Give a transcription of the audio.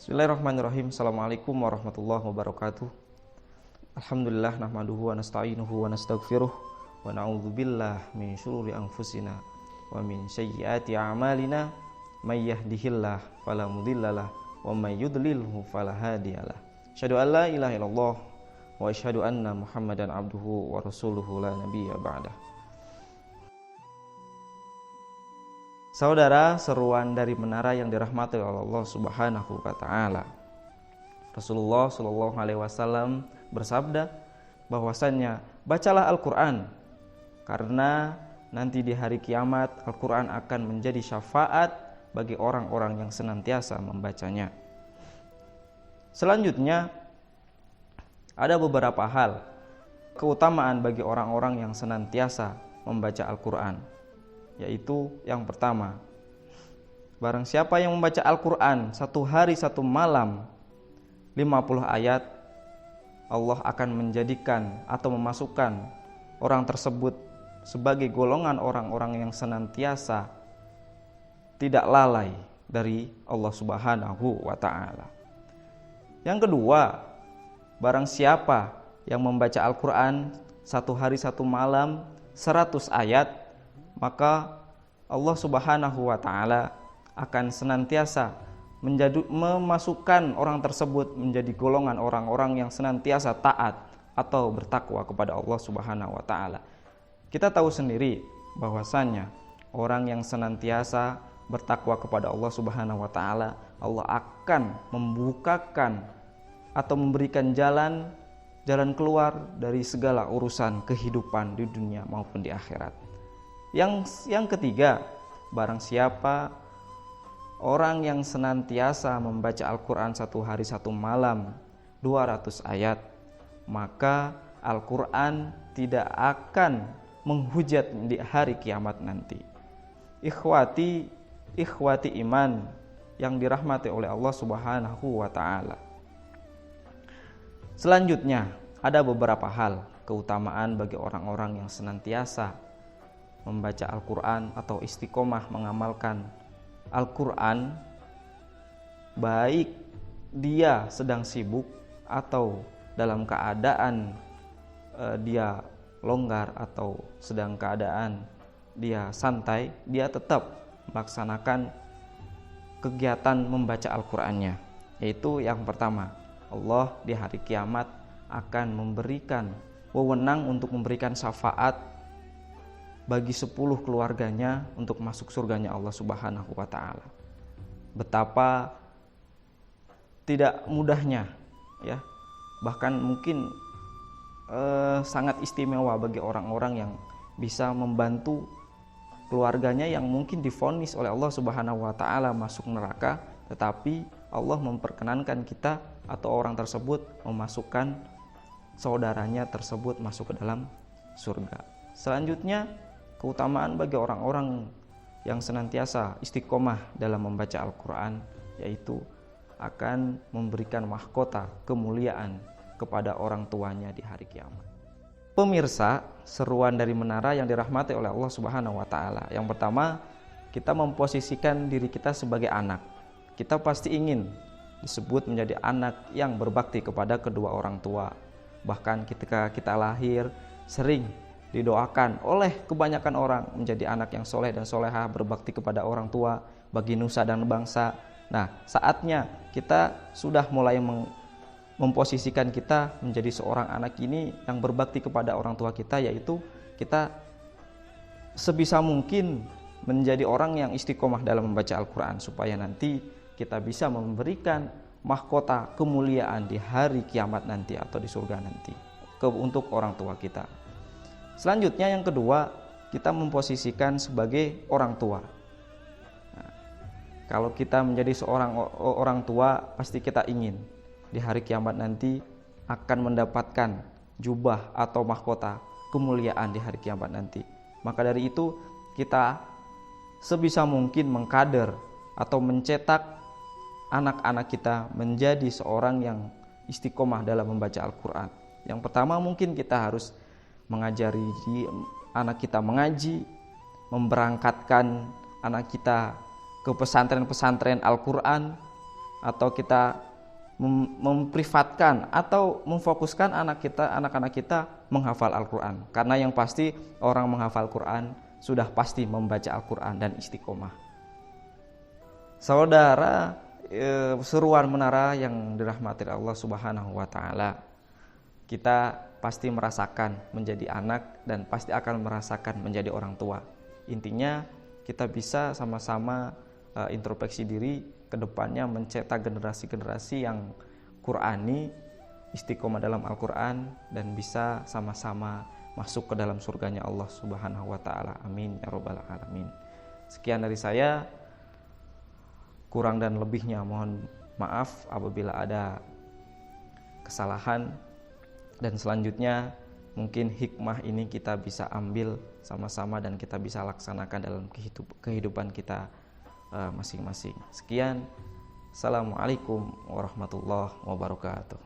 Bismillahirrahmanirrahim. Assalamualaikum warahmatullahi wabarakatuh. Alhamdulillah nahmaduhu wa nasta'inuhu wa nastaghfiruh wa na'udzubillah min syururi anfusina wa min sayyiati a'malina may yahdihillah fala mudhillalah wa may yudlilhu fala hadiyalah. Asyhadu an la ilaha illallah wa asyhadu anna Muhammadan abduhu wa rasuluhu la nabiyya ba'dah. Saudara, seruan dari menara yang dirahmati oleh Allah Subhanahu wa taala. Rasulullah Shallallahu alaihi wasallam bersabda bahwasannya bacalah Al-Qur'an karena nanti di hari kiamat Al-Qur'an akan menjadi syafaat bagi orang-orang yang senantiasa membacanya. Selanjutnya ada beberapa hal keutamaan bagi orang-orang yang senantiasa membaca Al-Qur'an. Yaitu yang pertama, barang siapa yang membaca Al-Quran satu hari satu malam 50 ayat, Allah akan menjadikan atau memasukkan orang tersebut sebagai golongan orang-orang yang senantiasa tidak lalai dari Allah Subhanahu wa ta'ala. Yang kedua, barang siapa yang membaca Al-Quran satu hari satu malam 100 ayat, maka Allah Subhanahu wa ta'ala akan senantiasa memasukkan orang tersebut menjadi golongan orang-orang yang senantiasa taat atau bertakwa kepada Allah Subhanahu wa ta'ala. Kita tahu sendiri bahwasannya orang yang senantiasa bertakwa kepada Allah Subhanahu wa ta'ala, Allah akan membukakan atau memberikan jalan keluar dari segala urusan kehidupan di dunia maupun di akhirat. Yang ketiga, barang siapa orang yang senantiasa membaca Al-Quran satu hari satu malam 200 ayat, maka Al-Quran tidak akan menghujat di hari kiamat nanti. Ikhwati iman yang dirahmati oleh Allah Subhanahu wa ta'ala. Selanjutnya ada beberapa hal keutamaan bagi orang-orang yang senantiasa membaca Al-Quran atau istiqomah mengamalkan Al-Quran, baik dia sedang sibuk atau dalam keadaan dia longgar atau sedang keadaan dia santai, dia tetap melaksanakan kegiatan membaca Al-Qurannya. Yaitu yang pertama, Allah di hari kiamat akan memberikan wewenang untuk memberikan syafaat bagi 10 keluarganya untuk masuk surganya Allah Subhanahu wa ta'ala. Betapa tidak mudahnya, ya, bahkan mungkin sangat istimewa bagi orang-orang yang bisa membantu keluarganya yang mungkin divonis oleh Allah Subhanahu wa ta'ala masuk neraka, tetapi Allah memperkenankan kita atau orang tersebut memasukkan saudaranya tersebut masuk ke dalam surga. Selanjutnya, keutamaan bagi orang-orang yang senantiasa istiqomah dalam membaca Al-Quran, yaitu akan memberikan mahkota kemuliaan kepada orang tuanya di hari kiamat. Pemirsa, seruan dari menara yang dirahmati oleh Allah Subhanahu wa ta'ala. Yang pertama, kita memposisikan diri kita sebagai anak. Kita pasti ingin disebut menjadi anak yang berbakti kepada kedua orang tua. Bahkan ketika kita lahir, sering didoakan oleh kebanyakan orang menjadi anak yang soleh dan solehah, berbakti kepada orang tua bagi nusa dan bangsa. Nah, saatnya kita sudah mulai memposisikan kita menjadi seorang anak ini yang berbakti kepada orang tua kita, yaitu kita sebisa mungkin menjadi orang yang istiqomah dalam membaca Al-Quran, supaya nanti kita bisa memberikan mahkota kemuliaan di hari kiamat nanti atau di surga nanti untuk orang tua kita. Selanjutnya yang kedua, kita memposisikan sebagai orang tua. Nah, kalau kita menjadi seorang orang tua, pasti kita ingin di hari kiamat nanti akan mendapatkan jubah atau mahkota kemuliaan di hari kiamat nanti. Maka dari itu kita sebisa mungkin mengkader atau mencetak anak-anak kita menjadi seorang yang istiqomah dalam membaca Al-Quran. Yang pertama, mungkin kita harus mengajari anak kita mengaji, memberangkatkan anak kita ke pesantren-pesantren Al-Quran, atau kita memprivatkan atau memfokuskan anak-anak kita menghafal Al-Quran. Karena yang pasti orang menghafal Quran sudah pasti membaca Al-Quran dan istiqomah. Saudara, seruan menara yang dirahmati Allah Subhanahu wa taala. Kita pasti merasakan menjadi anak dan pasti akan merasakan menjadi orang tua. Intinya kita bisa sama-sama introspeksi diri ke depannya mencetak generasi-generasi yang Qurani, istiqomah dalam Al-Quran, dan bisa sama-sama masuk ke dalam surganya Allah Subhanahu wa taala. Amin ya rabbal alamin. Sekian dari saya. Kurang dan lebihnya mohon maaf apabila ada kesalahan, dan selanjutnya mungkin hikmah ini kita bisa ambil sama-sama dan kita bisa laksanakan dalam kehidupan kita masing-masing. Sekian, assalamualaikum warahmatullahi wabarakatuh.